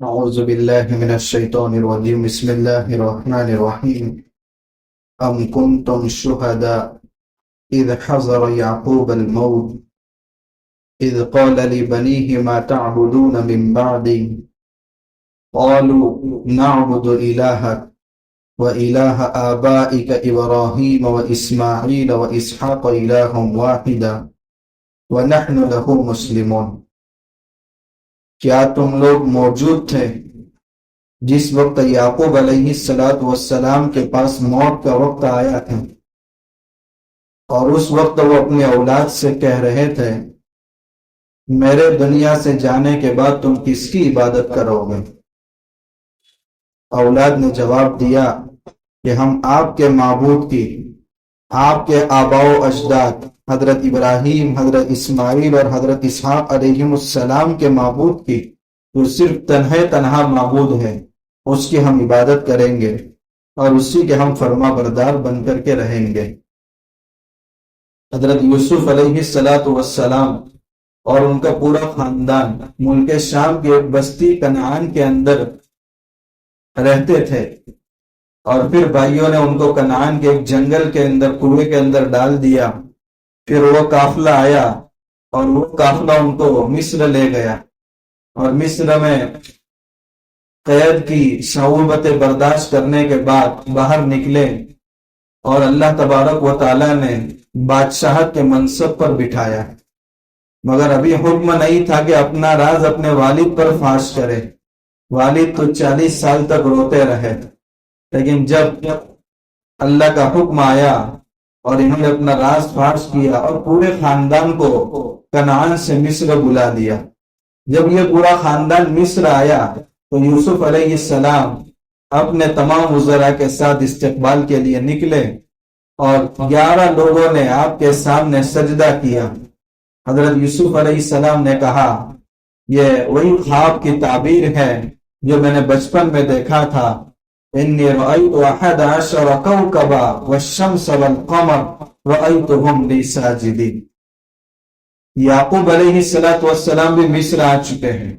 أعوذ بالله من الشيطان الرجيم بسم الله الرحمن الرحيم أم كنتم شهداء إذ حضر يعقوب الموت إذ قال لبنيه ما تعبدون من بعدي قالوا نعبد إلهك وإله آبائك إبراهيم وإسماعيل وإسحاق إله واحدا ونحن له مسلمون۔ کیا تم لوگ موجود تھے جس وقت یعقوب علیہ السلام کے پاس موت کا وقت آیا تھا، اور اس وقت وہ اپنی اولاد سے کہہ رہے تھے میرے دنیا سے جانے کے بعد تم کس کی عبادت کرو گے؟ اولاد نے جواب دیا کہ ہم آپ کے معبود کی، آپ کے آباء و اجداد حضرت ابراہیم، حضرت اسماعیل اور حضرت اسحاق علیہ السلام کے معبود کی، جو صرف تنہا معبود ہے، اس کی ہم عبادت کریں گے اور اسی کے ہم فرما بردار بن کر کے رہیں گے۔ حضرت یوسف علیہ السلام اور ان کا پورا خاندان ملک شام کی ایک بستی کنعان کے اندر رہتے تھے، اور پھر بھائیوں نے ان کو کنعان کے ایک جنگل کے اندر، کنویں کے اندر ڈال دیا۔ پھر وہ قافلہ آیا اور وہ قافلہ ان کو مصر لے گیا، اور مصر میں قید کی صعوبتیں برداشت کرنے کے بعد باہر نکلے، اور اللہ تبارک و تعالیٰ نے بادشاہت کے منصب پر بٹھایا، مگر ابھی حکم نہیں تھا کہ اپنا راز اپنے والد پر فاش کرے۔ والد تو 40 سال تک روتے رہے، لیکن جب اللہ کا حکم آیا اور انہوں نے اپنا راز فاش کیا اور پورے خاندان کو کنعان سے مصر بلا دیا۔ جب یہ پورا خاندان مصر آیا تو یوسف علیہ السلام اپنے تمام وزراء کے ساتھ استقبال کے لیے نکلے، اور 11 لوگوں نے آپ کے سامنے سجدہ کیا۔ حضرت یوسف علیہ السلام نے کہا یہ وہی خواب کی تعبیر ہے جو میں نے بچپن میں دیکھا تھا، انی رأیت 11 کوکبا والشمس والقمر رأیتهم لی ساجدین۔ یعقوب علیہ السلام بھی مصر آ چکے ہیں۔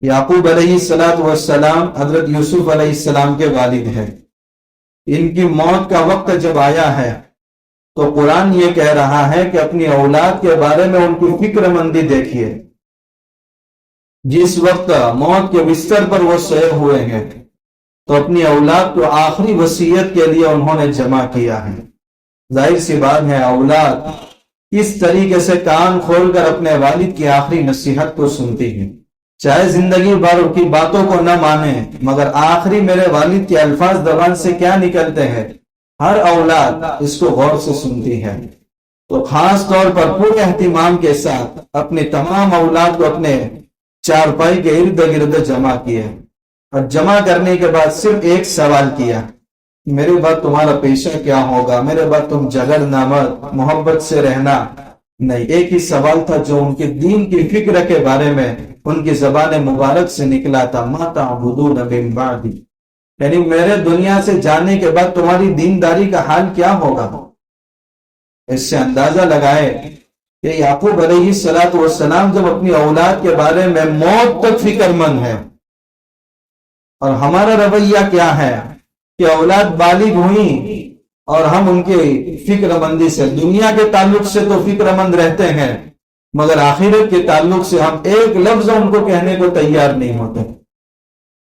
یعقوب علیہ السلام حضرت یوسف علیہ السلام کے والد ہیں۔ ان کی موت کا وقت جب آیا ہے تو قرآن یہ کہہ رہا ہے کہ اپنی اولاد کے بارے میں ان کی فکر مندی دیکھیے۔ جس وقت موت کے بستر پر وہ سوئے ہوئے ہیں تو اپنی اولاد کو آخری وصیت کے لیے انہوں نے جمع کیا ہے۔ ظاہر سی بات ہے اولاد کس طریقے سے کان کھول کر اپنے والد کی آخری نصیحت کو سنتی ہے، چاہے زندگی بھر کی باتوں کو نہ مانے، مگر آخری میرے والد کے الفاظ زبان سے کیا نکلتے ہیں ہر اولاد اس کو غور سے سنتی ہے۔ تو خاص طور پر پورے اہتمام کے ساتھ اپنی تمام اولاد کو اپنے چارپائی کے ارد گرد جمع کیے، اور جمع کرنے کے بعد صرف ایک سوال کیا، میرے بعد تمہارا پیشہ کیا ہوگا؟ میرے بعد تم جھگڑنا مت، محبت سے رہنا نہیں۔ ایک ہی سوال تھا جو ان کے دین کی فکر کے بارے میں ان کی زبان مبارک سے نکلا تھا، ما تعبدون من بعدی، یعنی میرے دنیا سے جانے کے بعد تمہاری دینداری کا حال کیا ہوگا؟ اس سے اندازہ لگائے کہ یعقوب علیہ السلام جب اپنی اولاد کے بارے میں موت تک فکر مند ہے، اور ہمارا رویہ کیا ہے کہ اولاد بالغ ہوئی اور ہم ان کی فکر مندی سے، دنیا کے تعلق سے تو فکر مند رہتے ہیں، مگر آخرت کے تعلق سے ہم ایک لفظ ان کو کہنے کو تیار نہیں ہوتے۔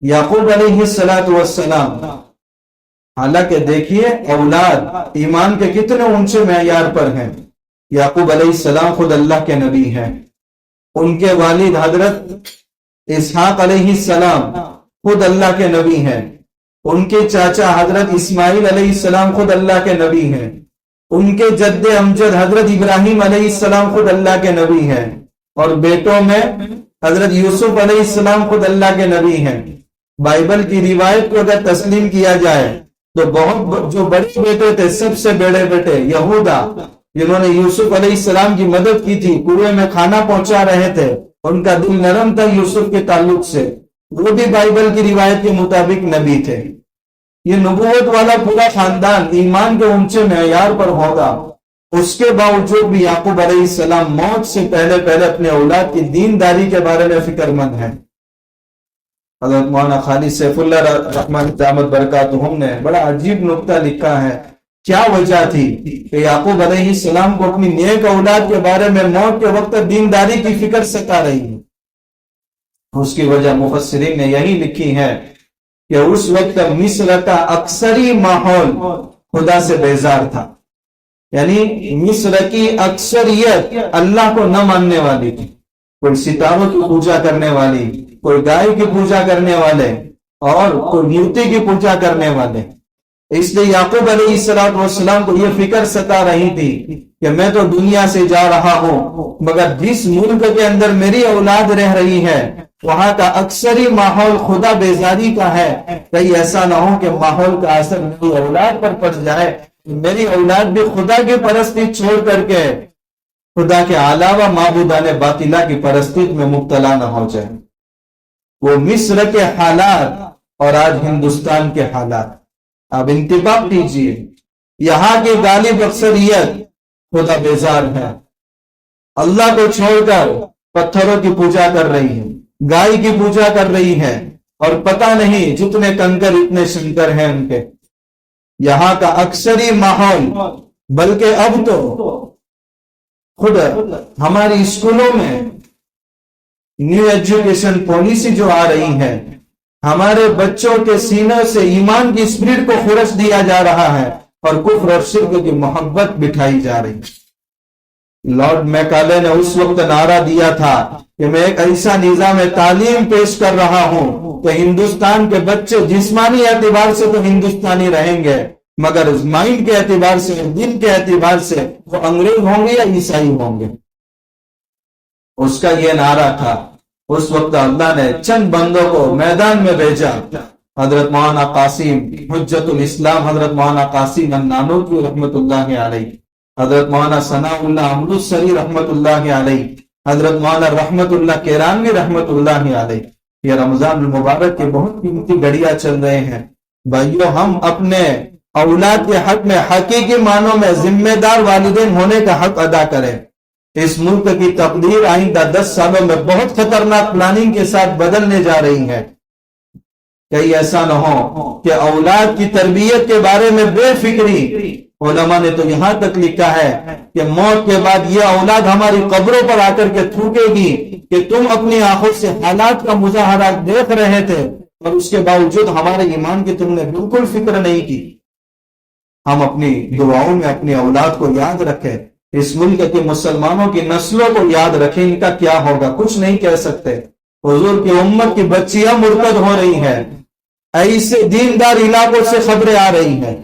یعقوب علیہ السلام، حالانکہ دیکھیے اولاد ایمان کے کتنے اونچے معیار پر ہیں۔ یعقوب علیہ السلام خود اللہ کے نبی ہیں، ان کے والد حضرت اسحاق علیہ السلام خود اللہ کے نبی ہیں، ان کے چاچا حضرت اسماعیل علیہ السلام خود اللہ کے نبی ہیں، ان کے جد امجد حضرت ابراہیم علیہ السلام خود اللہ کے نبی ہیں، اور بیٹوں میں حضرت یوسف علیہ السلام خود اللہ کے نبی ہیں۔ بائبل کی روایت کو اگر تسلیم کیا جائے تو بہت جو بڑے بیٹے تھے، سب سے بڑے بیٹے یہودا، جنہوں نے یوسف علیہ السلام کی مدد کی تھی، کنویں میں کھانا پہنچا رہے تھے، ان کا دل نرم تھا یوسف کے تعلق سے، وہ بھی بائبل کی روایت کے مطابق نبی تھے۔ یہ نبوت والا پورا خاندان ایمان کے اونچے معیار پر ہوگا، اس کے باوجود بھی یعقوب علیہ السلام موت سے پہلے اپنے اولاد کی دینداری کے بارے میں فکر مند ہیں۔ حضرت مولانا خالد سیف اللہ رحمۃ دامت برکاتہم نے بڑا عجیب نقطہ لکھا ہے. کیا وجہ تھی کہ یعقوب علیہ السلام کو اپنی نیک اولاد کے بارے میں موت کے وقت دینداری کی فکر ستا رہی ہے؟ اس کی وجہ مفسرین نے یہی لکھی ہے کہ اس وقت مصر کا اکثری ماحول خدا سے بیزار تھا. یعنی مصر کی اکثریت اللہ کو نہ ماننے والی تھی. کوئی ستاروں کی پوجا کرنے والی، کوئی گائے کی پوجا کرنے والے، اور کوئی مورتی کی پوجا کرنے والے. اس لیے یعقوب علیہ السلام کو یہ فکر ستا رہی تھی کہ میں تو دنیا سے جا رہا ہوں، مگر جس ملک کے اندر میری اولاد رہ رہی ہے وہاں کا اکثری ماحول خدا بیزاری کا ہے. کہیں ایسا نہ ہو کہ ماحول کا اثر میری اولاد پر پڑ جائے، میری اولاد بھی خدا کی پرستی چھوڑ کر کے خدا کے علاوہ معبودان باطلہ کی پرستی میں مبتلا نہ ہو جائے. وہ مصر کے حالات اور آج ہندوستان کے حالات اب انتباہ کیجیے. یہاں کی غالب اکثریت خدا بیزار ہے، اللہ کو چھوڑ کر پتھروں کی پوجا کر رہی ہے، گائے کی پوجا کر رہی ہے، اور پتہ نہیں جتنے کنکر اتنے شنکر ہیں ان کے. یہاں کا اکثری ماحول، بلکہ اب تو خود ہماری اسکولوں میں نیو ایجوکیشن پالیسی جو آ رہی ہے، ہمارے بچوں کے سینوں سے ایمان کی اسپرٹ کو خرش دیا جا رہا ہے اور کفر اور شرک کی محبت بٹھائی جا رہی ہے. لارڈ میکالے نے اس وقت نعرہ دیا تھا کہ میں ایک ایسا نظام تعلیم پیش کر رہا ہوں کہ ہندوستان کے بچے جسمانی اعتبار سے تو ہندوستانی رہیں گے، مگر مائنڈ کے اعتبار سے، دل کے اعتبار سے وہ انگریز ہوں گے یا عیسائی ہوں گے. اس کا یہ نعرہ تھا. اس وقت اللہ نے چند بندوں کو میدان میں بھیجا. حضرت مولانا قاسم حجت الاسلام، حضرت مولانا قاسم النانوتوی رحمت اللہ علیہ، حضرت مولانا ثناء اللہ امرتسری رحمت اللہ علیہ، حضرت مولانا رحمت اللہ کیرانوی رحمت اللہ علیہ. یہ رمضان المبارک کے بہت قیمتی گھڑیاں چل رہے ہیں. بھائیو، ہم اپنے اولاد کے حق میں حقیقی معنوں میں ذمہ دار والدین ہونے کا حق ادا کریں. اس ملک کی تقدیر آئندہ 10 سالوں میں بہت خطرناک پلاننگ کے ساتھ بدلنے جا رہی ہے. کہیں ایسا نہ ہو کہ اولاد کی تربیت کے بارے میں بے فکری. علماء نے تو یہاں تک لکھا ہے کہ موت کے بعد یہ اولاد ہماری قبروں پر آ کر کے تھوکے گی کہ تم اپنی آنکھوں سے حالات کا مظاہرہ دیکھ رہے تھے اور اس کے باوجود ہمارے ایمان کی تم نے بالکل فکر نہیں کی. ہم اپنی دعاؤں میں اپنی اولاد کو یاد رکھیں. اس ملک کے مسلمانوں کی نسلوں کو یاد رکھیں. ان کا کیا ہوگا کچھ نہیں کہہ سکتے. حضور کی امت کی بچیاں مرتد ہو رہی ہیں، ایسے دیندار علاقوں سے خبریں آ رہی ہیں.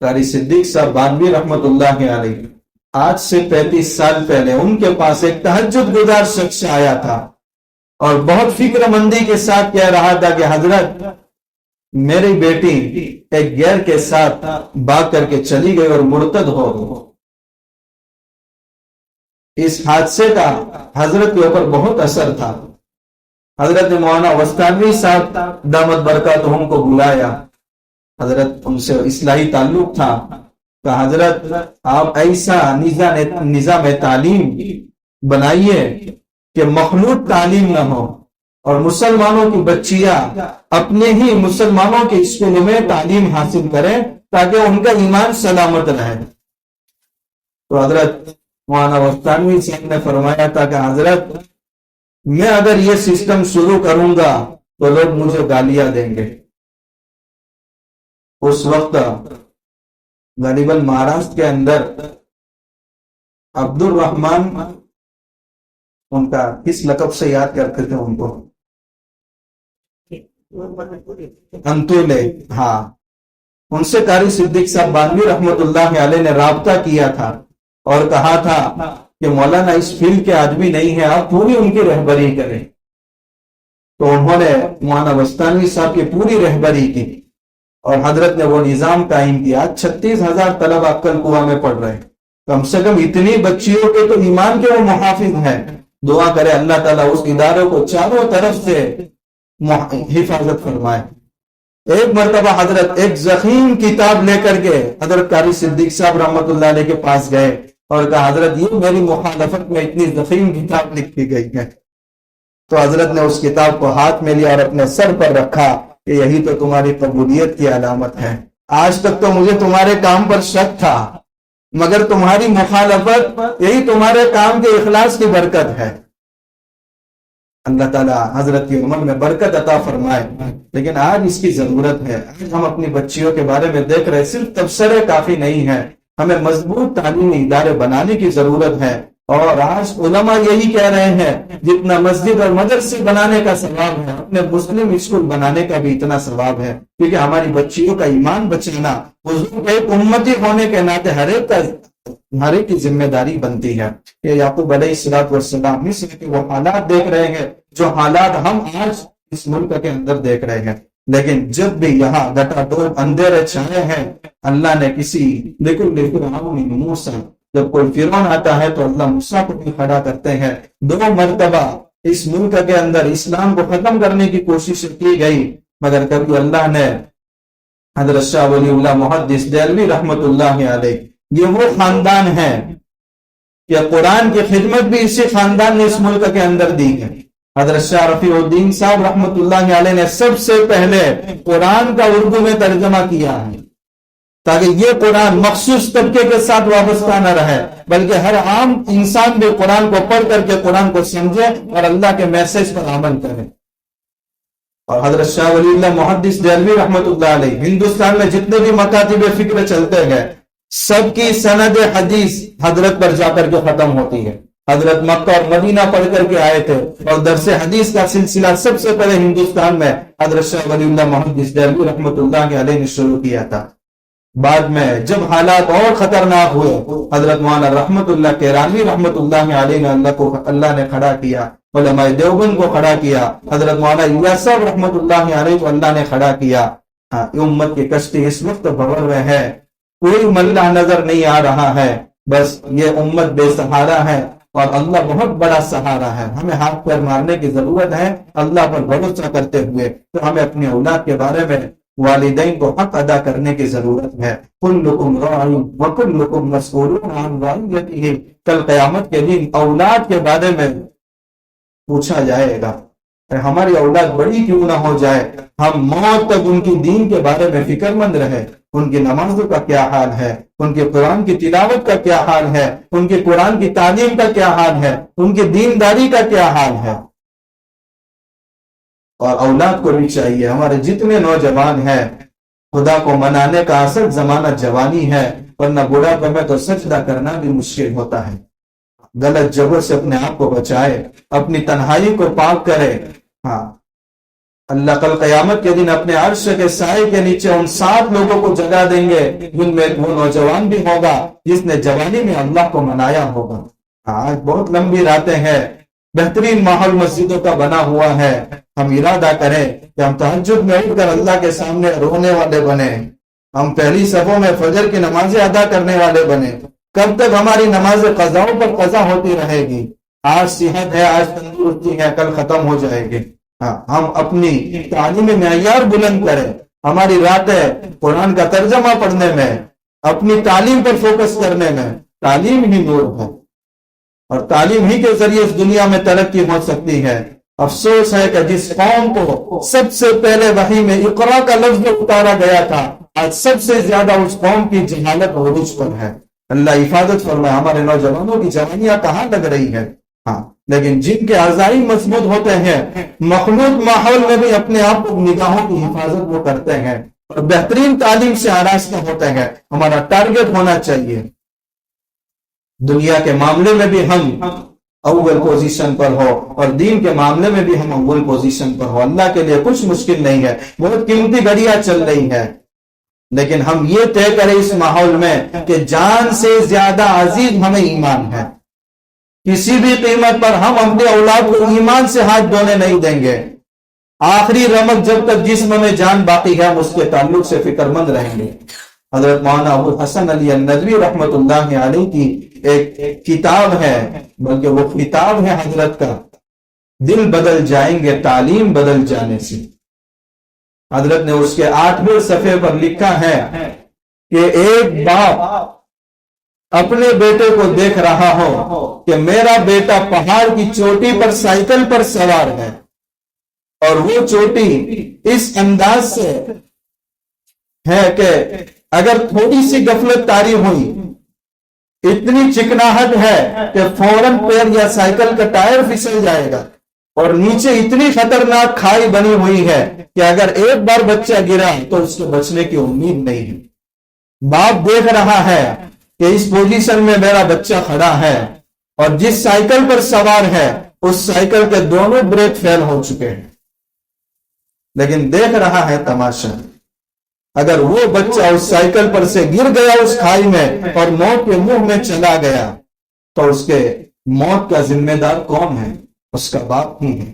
قاری صدیق صاحب بانوی رحمت اللہ علیہ، آج سے 35 سال پہلے ان کے پاس ایک تہجد گزار شخص آیا تھا اور بہت فکر مندی کے ساتھ کہہ رہا تھا کہ حضرت، میری بیٹی ایک غیر کے ساتھ بھاگ کر کے چلی گئی اور مرتد ہو گئی. اس حادثے کا حضرت کے اوپر بہت اثر تھا. حضرت مولانا وستانوی صاحب دامت برکاتہم کو بلایا. حضرت ان سے اصلاحی تعلق تھا. کہ حضرت آپ ایسا نظام تعلیم بنائیے کہ مخلوط تعلیم نہ ہو اور مسلمانوں کی بچیاں اپنے ہی مسلمانوں کے اسکولوں میں تعلیم حاصل کریں تاکہ ان کا ایمان سلامت رہے. تو حضرت مولانا وستانوی صاحب نے فرمایا تھا کہ حضرت، میں اگر یہ سسٹم شروع کروں گا تو لوگ مجھے گالیاں دیں گے. اس وقت غالباً مہاراشٹر کے اندر عبد الرحمان، ان کا کس لقب سے یاد کرتے تھے ان کو، انتولے، ہاں، ان سے قاری صدیق صاحب بانوی رحمت اللہ علیہ نے رابطہ کیا تھا اور کہا تھا کہ مولانا اس فیلڈ کے آدمی نہیں ہیں، آپ پوری ان کی رہبری کریں. تو انہوں نے مولانا وستانوی صاحب کی پوری رہبری کی اور حضرت نے وہ نظام قائم کیا. 36,000 طلبہ عقل کنواں میں پڑھ رہے ہیں. کم سے کم اتنی بچیوں کے تو ایمان کے وہ محافظ ہیں. دعا کرے اللہ تعالیٰ اس اداروں کو چاروں طرف سے حفاظت فرمائے. ایک مرتبہ حضرت ایک ضخیم کتاب لے کر کے حضرت قاری صدیق صاحب رحمت اللہ علیہ کے پاس گئے اور کہا حضرت یہ میری مخالفت میں اتنی ضخیم کتاب لکھی گئی ہے. تو حضرت نے اس کتاب کو ہاتھ میں لیا اور اپنے سر پر رکھا کہ یہی تو تمہاری قبولیت کی علامت ہے. آج تک تو مجھے تمہارے کام پر شک تھا، مگر تمہاری مخالفت یہی تمہارے کام کے اخلاص کی برکت ہے. اللہ تعالیٰ حضرت کی عمر میں برکت عطا فرمائے. لیکن آج اس کی ضرورت ہے. آج ہم اپنی بچیوں کے بارے میں دیکھ رہے، صرف تبصرے کافی نہیں ہے، ہمیں مضبوط تعلیمی ادارے بنانے کی ضرورت ہے. اور آج علماء یہی کہہ رہے ہیں جتنا مسجد اور مدرسے بنانے کا ثواب ہے، اپنے مسلم اسکول بنانے کا بھی اتنا ثواب ہے. کیونکہ ہماری بچیوں کا ایمان بچانا حضور ایک امتی ہونے کے ناطے ہر ایک کی ذمہ داری بنتی ہے. کہ یعقوب علیہ الصلوۃ والسلام اس لیے کہ وہ حالات دیکھ رہے ہیں جو حالات ہم آج اس ملک کے اندر دیکھ رہے ہیں. لیکن جب بھی یہاں گٹا ڈوب اندھیرے چھائے ہیں، اللہ نے کسی موسیٰ، جب کوئی فرعون آتا ہے تو اللہ موسیٰ کو بھی کھڑا کرتے ہیں. 2 مرتبہ اس ملک کے اندر اسلام کو ختم کرنے کی کوشش کی گئی، مگر کبھی اللہ نے حضرت شاہ ولی اللہ محدث دہلوی رحمت اللہ علیہ، یہ وہ خاندان ہے کہ قرآن کی خدمت بھی اسی خاندان نے اس ملک کے اندر دی ہے. حضرت شاہ رفیع الدین صاحب رحمت اللہ علیہ نے سب سے پہلے قرآن کا اردو میں ترجمہ کیا ہے، تاکہ یہ قرآن مخصوص طبقے کے ساتھ وابستہ نہ رہے، بلکہ ہر عام انسان بھی قرآن کو پڑھ کر کے قرآن کو سمجھے اور اللہ کے میسج پر عمل کرے. اور حضرت شاہ ولی اللہ محدث دہلوی رحمت اللہ علیہ، ہندوستان میں جتنے بھی مکاتب فکر چلتے ہیں سب کی سند حدیث حضرت پر جا کر کے ختم ہوتی ہے. حضرت مکہ اور مدینہ پڑھ کر کے آئے تھے، اور درس حدیث کا سلسلہ سب سے پہلے ہندوستان میں حضرت شاہ ولی اللہ محدث دہلوی رحمت اللہ علیہ نے شروع کیا تھا. بعد میں جب حالات اور خطرناک ہوئے، حضرت مولانا رحمت اللہ کیرانوی رحمت اللہ علیہ نے اللہ نے کھڑا کیا، علماء دیوبند کو کھڑا کیا، حضرت مولانا الیاس صاحب رحمت اللہ علیہ کو اللہ نے کھڑا کیا. امت کی کشتی اس وقت بھور میں ہے، کوئی ملہ نظر نہیں آ رہا ہے، بس یہ امت بے سہارا ہے اور اللہ بہت بڑا سہارا ہے. ہمیں ہاتھ پیر مارنے کی ضرورت ہے اللہ پر بھروسہ کرتے ہوئے. تو ہمیں اپنی اولاد کے بارے میں والدین کو حق ادا کرنے کی ضرورت ہے. کلکم راع وکلکم مسئول عن رعیتہ. کل قیامت کے دن اولاد کے بارے میں پوچھا جائے گا. ہماری اولاد بڑی کیوں نہ ہو جائے، ہم موت تک ان کی دین کے بارے میں فکر مند رہے. ان کی نمازوں کا کیا حال ہے، ان کے قرآن کی تلاوت کا کیا حال ہے، ان کے قرآن کی تعلیم کا کیا حال ہے، ان کی دینداری کا کیا حال ہے. اور اولاد کو بھی چاہیے، ہمارے جتنے نوجوان ہیں، خدا کو منانے کا اصل زمانہ جوانی ہے، ورنہ بڑھاپے میں تو سجدہ کرنا بھی مشکل ہوتا ہے. غلط جگہوں سے اپنے آپ کو بچائے، اپنی تنہائی کو پاک کرے. اللہ کل قیامت کے دن اپنے عرش کے سائے کے نیچے ان 7 لوگوں کو جگہ دیں گے، جن میں وہ نوجوان بھی ہوگا جس نے جوانی میں اللہ کو منایا ہوگا. آج بہت لمبی راتیں ہیں، بہترین ماحول مسجدوں کا بنا ہوا ہے. ہم ارادہ کریں کہ ہم تہجد میں اٹھ کر اللہ کے سامنے رونے والے بنے، ہم پہلی صفوں میں فجر کی نمازیں ادا کرنے والے بنے. کب تک ہماری نماز قضاؤں پر قضا ہوتی رہے گی؟ آج صحت ہے، آج تندرستی ہے، کل ختم ہو جائے گی. ہم اپنی تعلیمی معیار بلند کریں. ہماری راتیں قرآن کا ترجمہ پڑھنے میں، اپنی تعلیم پر فوکس کرنے میں. تعلیم ہی نور ہے اور تعلیم ہی کے ذریعے اس دنیا میں ترقی ہو سکتی ہے. افسوس ہے کہ جس قوم کو سب سے پہلے وحی میں اقرا کا لفظ اتارا گیا تھا، آج سب سے زیادہ اس قوم کی جہالت عروج پر ہے. اللہ حفاظت فرمائے. ہمارے نوجوانوں کی جوانیاں کہاں لگ رہی ہے. لیکن جن کے اعضائی مضبوط ہوتے ہیں، مخلوط ماحول میں بھی اپنے آپ کو نگاہوں کی حفاظت وہ کرتے ہیں اور بہترین تعلیم سے آراستہ ہوتے ہیں. ہمارا ٹارگٹ ہونا چاہیے دنیا کے معاملے میں بھی ہم اول پوزیشن پر ہو اور دین کے معاملے میں بھی ہم اول پوزیشن پر ہو. اللہ کے لیے کچھ مشکل نہیں ہے، بہت قیمتی گھڑیاں چل رہی ہے، لیکن ہم یہ طے کریں اس ماحول میں کہ جان سے زیادہ عزیز ہمیں ایمان ہے. کسی بھی قیمت پر ہم اپنے اولاد کو ایمان سے ہاتھ دھونے نہیں دیں گے. آخری رمق جب تک جسم میں جان باقی ہے ہم اس کے تعلق سے فکر مند رہیں گے. حضرت مولانا ابو الحسن علی الندوی رحمت اللہ علیہ کی ایک کتاب ہے، بلکہ وہ کتاب ہے حضرت کا، دل بدل جائیں گے تعلیم بدل جانے سے. حضرت نے اس کے 8ویں صفحے پر لکھا ہے کہ ایک باپ اپنے بیٹے کو دیکھ رہا ہو کہ میرا بیٹا پہاڑ کی چوٹی پر سائیکل پر سوار ہے اور وہ چوٹی اس انداز سے ہے کہ اگر تھوڑی سی غفلت طاری ہوئی اتنی چکناہٹ ہے کہ فوراً پیر یا سائیکل کا ٹائر پھسل جائے گا، اور نیچے اتنی خطرناک کھائی بنی ہوئی ہے کہ اگر ایک بار بچہ گرا تو اس کو بچنے کی امید نہیں ہے۔ باپ دیکھ رہا ہے کہ اس پوزیشن میں میرا بچہ کھڑا ہے اور جس سائیکل پر سوار ہے اس سائیکل کے دونوں بریک فیل ہو چکے ہیں، لیکن دیکھ رہا ہے تماشا۔ اگر وہ بچہ اس سائیکل پر سے گر گیا اس کھائی میں اور موت کے منہ میں چلا گیا تو اس کے موت کا ذمہ دار کون ہے؟ اس کا باپ ہی ہے۔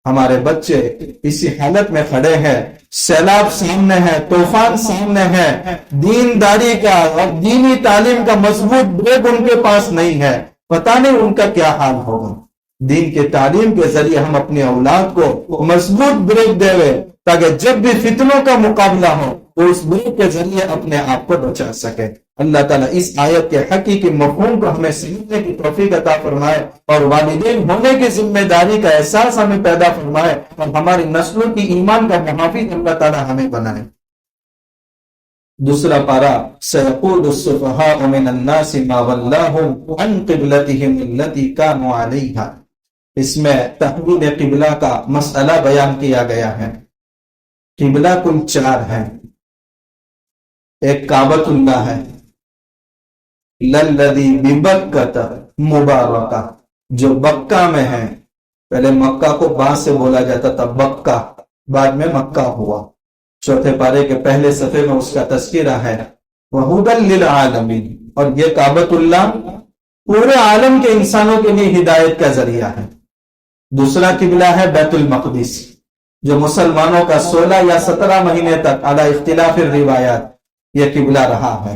ہمارے بچے اسی حالت میں کھڑے ہیں، سیلاب سامنے ہے، طوفان سامنے ہے، دینداری کا اور دینی تعلیم کا مضبوط بریک ان کے پاس نہیں ہے، پتہ نہیں ان کا کیا حال ہوگا۔ دین کے تعلیم کے ذریعے ہم اپنی اولاد کو مضبوط بریک دے تاکہ جب بھی فتنوں کا مقابلہ ہو تو اس بریک کے ذریعے اپنے آپ کو بچا سکے۔ اللہ تعالیٰ اس آیت کے حقیقی مفہوم کو ہمیں سمجھنے کی توفیق عطا فرمائے اور والدین ہونے کی ذمہ داری کا احساس ہمیں پیدا فرمائے اور ہماری نسلوں کی ایمان کا محافظ اللہ تعالیٰ ہمیں بنائے۔ دوسرا پارہ سيقول السفهاء من الناس ما ولاهم عن قبلتهم التي كانوا عليها، اس میں تحویل قبلہ کا مسئلہ بیان کیا گیا ہے۔ قبلہ کل 4 ہے، ایک کعبۃ اللہ ہے، للذی ببکۃ مبارکہ جو بکہ میں ہے، پہلے مکہ کو با سے بولا جاتا تھا بکہ، بعد میں مکہ ہوا۔ چوتھے پارے کے پہلے صفحے میں اس کا تذکرہ ہے، وَہُدًى لِّلْعَالَمِينَ، اور یہ کعبۃ اللہ پورے عالم کے انسانوں کے لیے ہدایت کا ذریعہ ہے۔ دوسرا قبلہ ہے بیت المقدس جو مسلمانوں کا 16 یا 17 مہینے تک علی اختلاف الروایات یہ قبلہ رہا ہے۔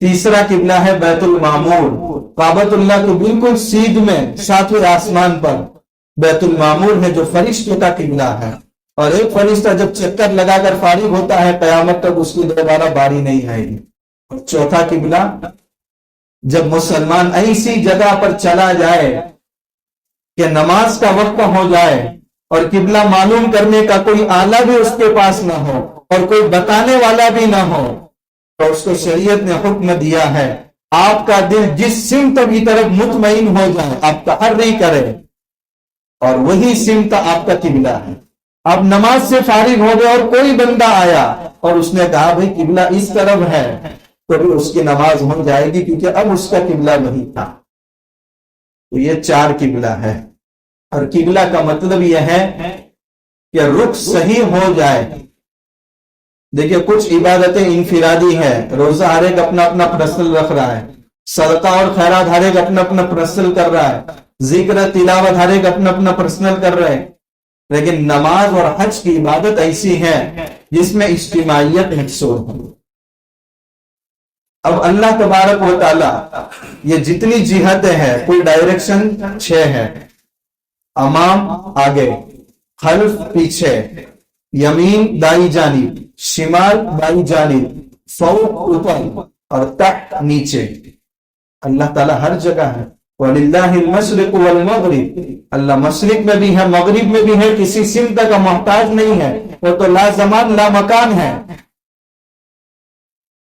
تیسرا قبلہ ہے بیت المعمور، کعبۃ اللہ کے بالکل سیدھ میں 7ویں آسمان پر بیت المعمور ہے جو فرشتوں کا قبلہ ہے، اور ایک فرشتہ جب چکر لگا کر فارغ ہوتا ہے قیامت تک اس کی دوبارہ باری نہیں آئے گی۔ اور چوتھا قبلہ جب مسلمان ایسی جگہ پر چلا جائے کہ نماز کا وقت ہو جائے اور قبلہ معلوم کرنے کا کوئی آلہ بھی اس کے پاس نہ ہو اور کوئی بتانے والا بھی نہ ہو، تو اس کو شریعت نے حکم دیا ہے آپ کا دل جس سمت کی طرف مطمئن ہو جائے آپ تحری کرے اور وہی سمت آپ کا قبلہ ہے۔ آپ نماز سے فارغ ہو گئے اور کوئی بندہ آیا اور اس نے کہا بھئی قبلہ اس طرف ہے، تو بھی اس کی نماز ہو جائے گی کیونکہ اب اس کا قبلہ وہی تھا۔ تو یہ 4 قبلہ ہے، اور قبلہ کا مطلب یہ ہے کہ رخ صحیح ہو جائے۔ دیکھیے کچھ عبادتیں انفرادی ہیں، روزہ ہر ایک اپنا اپنا پرسنل رکھ رہا ہے، صدقہ اور خیرات ہر ایک اپنا اپنا پرسنل کر رہا ہے، ذکر تلاوت ہر ایک اپنا اپنا پرسنل کر رہے ہیں، لیکن نماز اور حج کی عبادت ایسی ہے جس میں اجتماعیت محصور ہے۔ اب اللہ تبارک و تعالی یہ جتنی جہتیں ہیں کوئی ڈائریکشن 6 ہے، امام آگے، خلف پیچھے، یمین دائیں جانب، شمال بائیں جانب، فوق اوپر اور تحت نیچے۔ اللہ تعالیٰ ہر جگہ ہے۔ وَلِلَّهِ الْمَشْرِقُ وَالْمَغْرِبُ، اللہ مشرق میں بھی ہے مغرب میں بھی ہے، کسی سمت کا محتاج نہیں ہے، وہ تو لا زمان لا مکان ہے۔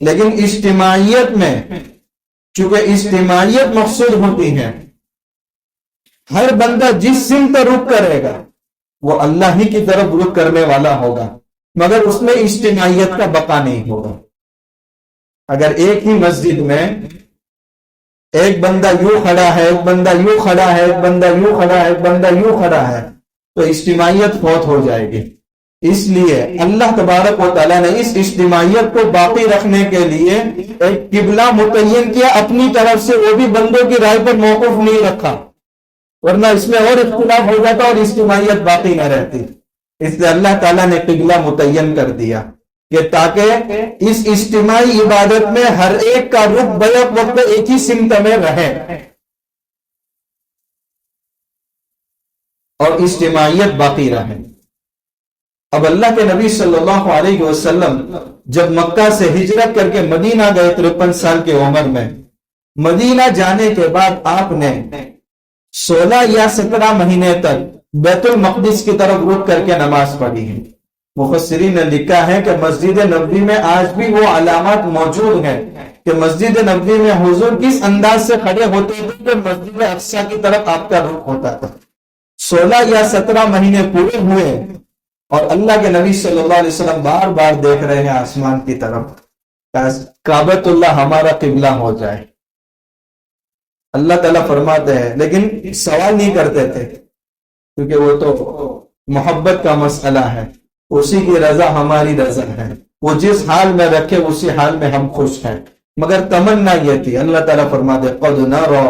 لیکن اجتماعیت میں چونکہ اجتماعیت مقصود ہوتی ہے، ہر بندہ جس سمت رخ کرے گا وہ اللہ ہی کی طرف رخ کرنے والا ہوگا، مگر اس میں اجتماعیت کا بقا نہیں ہوگا۔ اگر ایک ہی مسجد میں ایک بندہ یوں کھڑا ہے، ایک بندہ یوں کھڑا ہے، ایک بندہ یوں کھڑا ہے، ایک بندہ یوں کھڑا ہے، تو اجتماعیت فوت ہو جائے گی۔ اس لیے اللہ تبارک و تعالیٰ نے اس اجتماعیت کو باقی رکھنے کے لیے ایک قبلہ متعین کیا اپنی طرف سے، وہ بھی بندوں کی رائے پر موقف نہیں رکھا، ورنہ اس میں اور اختلاف ہو جاتا اور اجتماعیت باقی نہ رہتی۔ اس لیے اللہ تعالیٰ نے قبلہ متعین کر دیا کہ تاکہ اس اجتماعی عبادت میں ہر ایک کا رخ بیک وقت ایک ہی سمت میں رہے اور اجتماعیت باقی رہے۔ اب اللہ کے نبی صلی اللہ علیہ وسلم جب مکہ سے ہجرت کر کے مدینہ گئے 53 سال کی عمر میں، مدینہ جانے کے بعد آپ نے 16 یا 17 مہینے تک بیت المقدس کی طرف رخ کر کے نماز پڑھی ہے۔ مفسرین نے لکھا ہے کہ مسجد نبوی میں آج بھی وہ علامات موجود ہیں کہ مسجد نبوی میں حضور کس انداز سے کھڑے ہوتے تھے کہ مسجد اقصی کی طرف آپ کا رخ ہوتا تھا۔ 16 یا 17 مہینے پورے ہوئے اور اللہ کے نبی صلی اللہ علیہ وسلم بار بار دیکھ رہے ہیں آسمان کی طرف، کعبۃ اللہ ہمارا قبلہ ہو جائے۔ اللہ تعالیٰ فرماتے ہیں، لیکن سوال نہیں کرتے تھے کیونکہ وہ تو محبت کا مسئلہ ہے، اسی کی رضا ہماری رضا ہے، وہ جس حال میں رکھے اسی حال میں ہم خوش ہیں۔ مگر تمنا یہ تھی، اللہ تعالیٰ فرماتے ہیں قد نرى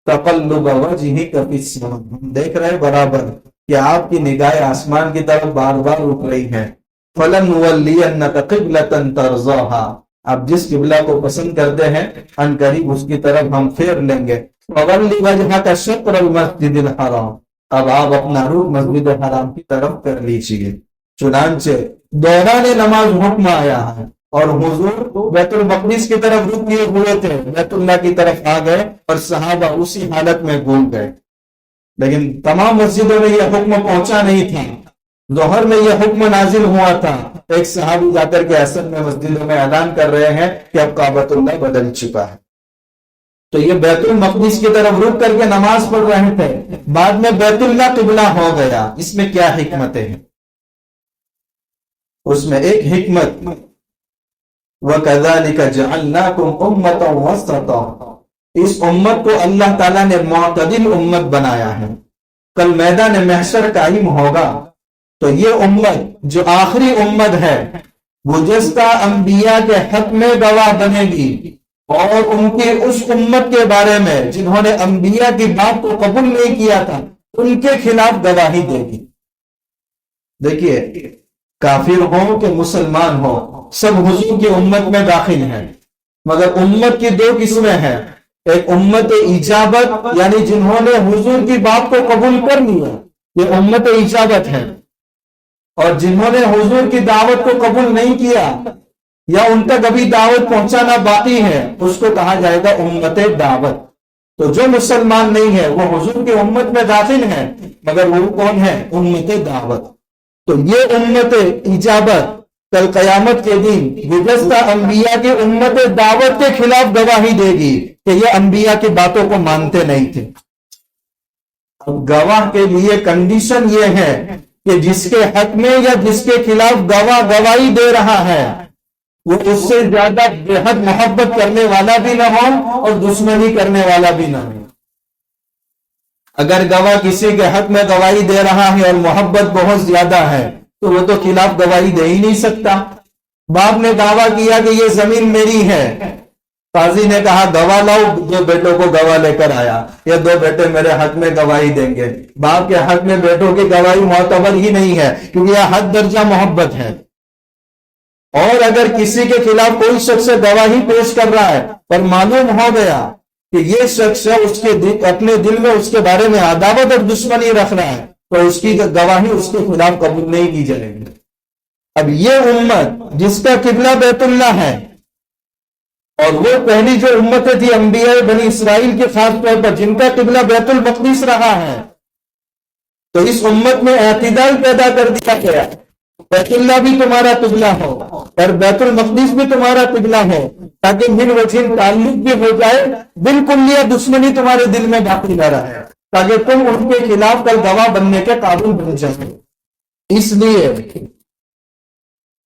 تقلب وجهك في السماء، ہم دیکھ رہے برابر کہ آپ کی نگاہیں آسمان کی طرف بار بار رک رہی ہیں۔ فلنولینک قبلۃ ترضاها، آپ جس قبلہ کو پسند کرتے ہیں ان قریب اس کی طرف ہم پھیر لیں گے۔ فولی وجہک شطر المسجد الحرام، اب آپ اپنا رخ مسجد حرام کی طرف کر لیجیے۔ چنانچہ دوران نماز حکم آیا ہے اور حضور بیت المقدس کی طرف رخ کیے ہوئے تھے، بیت اللہ کی طرف آ گئے اور صحابہ اسی حالت میں گھوم گئے۔ لیکن تمام مسجدوں میں یہ حکم پہنچا نہیں تھا۔ ظہر میں یہ حکم نازل ہوا تھا، ایک صحابی جا کر کے اصل میں مسجدوں میں اعلان کر رہے ہیں کہ اب کعبۃ اللہ بدل چکا ہے۔ تو یہ بیت المقدس کی طرف رک کر کے نماز پڑھ رہے تھے، بعد میں بیت اللہ قبلہ ہو گیا۔ اس میں کیا حکمتیں ہیں؟ اس میں ایک حکمت وَكَذَلِكَ جَعَلْنَاكُمْ أُمَّةً وَسَطًا، اس امت کو اللہ تعالیٰ نے معتدل امت بنایا ہے۔ کل میدان محشر قائم ہوگا تو یہ امت جو آخری امت ہے گزشتہ انبیاء کے حق میں گواہ بنے گی اور ان کی اس امت کے بارے میں جنہوں نے انبیاء کی بات کو قبول نہیں کیا تھا ان کے خلاف گواہی دے گی۔ دیکھیے، کافر ہوں کہ مسلمان ہوں، سب حضور کی امت میں داخل ہیں، مگر امت کی دو قسمیں ہیں، ایک امت اجابت یعنی جنہوں نے حضور کی بات کو قبول کر لیا، یہ امت اجابت ہے، اور جنہوں نے حضور کی دعوت کو قبول نہیں کیا یا ان تک ابھی دعوت پہنچانا باقی ہے اس کو کہا جائے گا امت دعوت۔ تو جو مسلمان نہیں ہے وہ حضور کی امت میں داخل ہے، مگر وہ کون ہے؟ امت دعوت۔ تو یہ امت اجابت کل قیامت کے دن گزشتہ انبیاء کی امت دعوت کے خلاف گواہی دے گی کہ یہ انبیاء کی باتوں کو مانتے نہیں تھے۔ اب گواہ کے لیے کنڈیشن یہ ہے کہ جس کے حق میں یا جس کے خلاف گواہی دے رہا ہے وہ اس سے زیادہ بے حد محبت کرنے والا بھی نہ ہو اور دشمنی کرنے والا بھی نہ ہو۔ اگر گواہ کسی کے حق میں گواہی دے رہا ہے اور محبت بہت زیادہ ہے تو وہ تو خلاف گواہی دے ہی نہیں سکتا۔ باپ نے دعویٰ کیا کہ یہ زمین میری ہے، قاضی نے کہا گواہ لاؤ، 2 بیٹوں کو گواہ لے کر آیا، یہ 2 بیٹے میرے حق میں گواہی دیں گے۔ باپ کے حق میں بیٹوں کی گواہی معتبر ہی نہیں ہے کیونکہ یہ حد درجہ محبت ہے۔ اور اگر کسی کے خلاف کوئی شخص گواہی پیش کر رہا ہے پر معلوم ہو گیا کہ یہ شخص اس کے اپنے دل میں اس کے بارے میں عداوت اور دشمنی رکھ رہا ہے تو اس کی گواہی اس کے خلاف قبول نہیں کی جائے گی۔ اب یہ امت جس کا قبلہ بیت اللہ ہے اور وہ پہلی جو امتیں تھی انبیاء بنی اسرائیل کے خاص طور پر جن کا قبلہ بیت المقدس رہا ہے، تو اس امت میں اعتدال پیدا کر دیا گیا، بیت اللہ بھی تمہارا قبلہ ہو اور بیت المقدس بھی تمہارا قبلہ ہو، تاکہ من وجہ تعلق بھی ہو جائے، بالکل یہ دشمنی تمہارے دل میں باقی نہ رہے، تاکہ تم ان کے خلاف کل گواہ بننے کے قابل بن جائے۔ اس لیے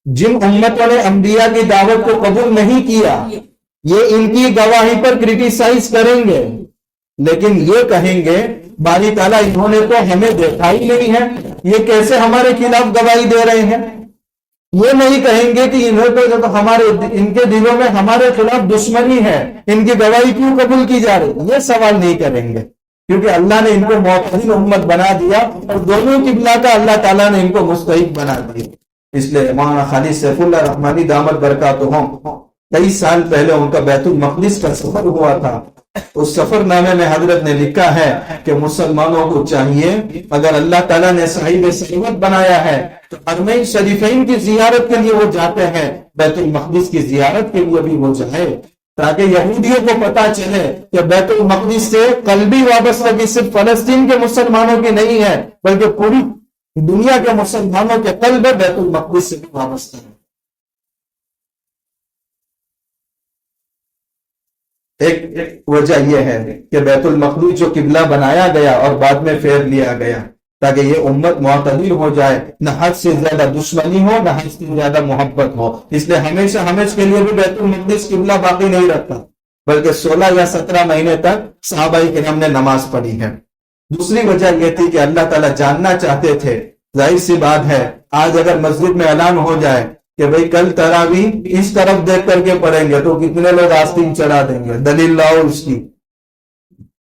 جن امتوں نے انبیاء کی دعوت کو قبول نہیں کیا یہ ان کی گواہی پر کرٹیسائز کریں گے، لیکن یہ کہیں گے باری تعالیٰ انہوں نے تو ہمیں دیکھا ہی نہیں ہے، یہ کیسے ہمارے خلاف گواہی دے رہے ہیں۔ یہ نہیں کہیں گے کہ انہیں تو ان کے دلوں میں ہمارے خلاف دشمنی ہے، ان کی گواہی کیوں قبول کی جا رہی، یہ سوال نہیں کریں گے، کیونکہ اللہ نے ان کو معتدل امت بنا دیا اور دونوں قبلہ کا اللہ تعالیٰ نے ان کو مستحق بنا دیا۔ اس لیے مولانا خالد سیف اللہ رحمانی دامت برکاتہم کئی سال پہلے ان کا بیت المقدس کا سفر ہوا تھا، اس سفر نامے میں حضرت نے لکھا ہے کہ مسلمانوں کو چاہیے اگر اللہ تعالیٰ نے صاحب سعادت بنایا ہے تو حرمین شریفین کی زیارت کے لیے وہ جاتے ہیں، بیت المقدس کی زیارت کے لیے بھی وہ جائے، تاکہ یہودیوں کو پتا چلے کہ بیت المقدس سے قلبی وابستگی صرف فلسطین کے مسلمانوں کی نہیں ہے بلکہ پوری دنیا کے مسلمانوں کے قلب بیت المقدس سے بھی وابستہ ہے۔ ایک وجہ یہ ہے کہ بیت المقدس جو قبلہ بنایا گیا اور بعد میں پھیر لیا گیا تاکہ یہ امت معتدل ہو جائے، نہ حد سے زیادہ دشمنی ہو نہ حد سے زیادہ محبت ہو، اس لیے ہمیشہ کے لیے بھی بیت المقدس قبلہ باقی نہیں رکھتا بلکہ 16 یا 17 مہینے تک صحابہ کرام نے نماز پڑھی ہے۔ دوسری وجہ یہ تھی کہ اللہ تعالیٰ جاننا چاہتے تھے، ظاہر سی بات ہے آج اگر مسجد میں اعلان ہو جائے کہ بھئی کل تراویح اس طرف دیکھ کر کے پڑھیں گے تو کتنے لوگ آستین چڑھا دیں گے، دلیل لاؤ اس کی۔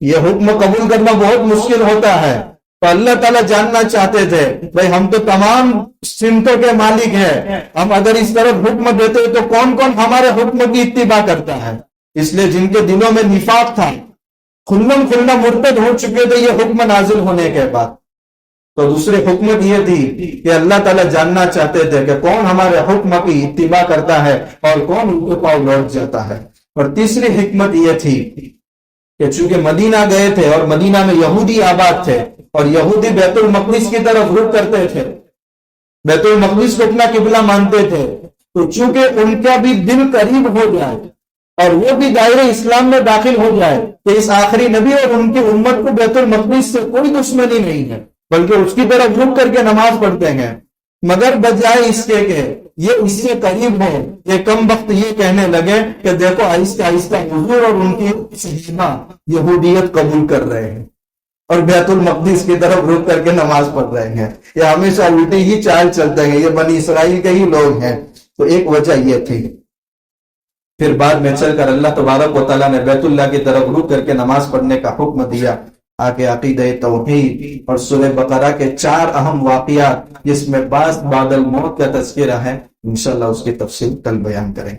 یہ حکم قبول کرنا بہت مشکل ہوتا ہے، تو اللہ تعالیٰ جاننا چاہتے تھے بھئی ہم تو تمام سمتوں کے مالک ہیں، ہم اگر اس طرف حکم دیتے تو کون کون ہمارے حکم کی اتباع کرتا ہے؟ اس لیے جن کے دلوں میں نفاق تھا، کھلم کھلا مرتد ہو چکے تھے یہ حکم نازل ہونے کے بعد، تو دوسری حکمت یہ تھی کہ اللہ تعالیٰ جاننا چاہتے تھے کہ کون ہمارے حکم کی اتباع کرتا ہے اور کون ان کے پاؤں لوٹ جاتا ہے۔ اور تیسری حکمت یہ تھی کہ چونکہ مدینہ گئے تھے اور مدینہ میں یہودی آباد تھے اور یہودی بیت المقدس کی طرف رخ کرتے تھے، بیت المقدس کو اپنا قبلہ مانتے تھے، تو چونکہ ان کا بھی دل قریب ہو جائے اور وہ بھی دائرہ اسلام میں داخل ہو جائے کہ اس آخری نبی اور ان کی امت کو بیت المقدس سے کوئی دشمنی نہیں ہے بلکہ اس کی طرف رک کر کے نماز پڑھتے ہیں، مگر بجائے اس کے کہ یہ اس سے قریب ہو، یہ کم وقت یہ کہنے لگے کہ دیکھو آہستہ آہستہ حضور اور ان کی صحابہ یہودیت قبول کر رہے ہیں اور بیت المقدس کی طرف رک کر کے نماز پڑھ رہے ہیں، یہ ہمیشہ الٹی ہی چال چلتے ہیں، یہ بنی اسرائیل کے ہی لوگ ہیں۔ تو ایک وجہ یہ تھی۔ پھر بعد میں چل کر اللہ تبارک و تعالیٰ نے بیت اللہ کی طرف رک کر کے نماز پڑھنے کا حکم دیا۔ آگے عقیدہ توحید اور سورہ بقرہ کے 4 اہم واقعات جس میں بعد الموت کا تذکرہ ہے، انشاءاللہ اس کی تفصیل کل بیان کریں۔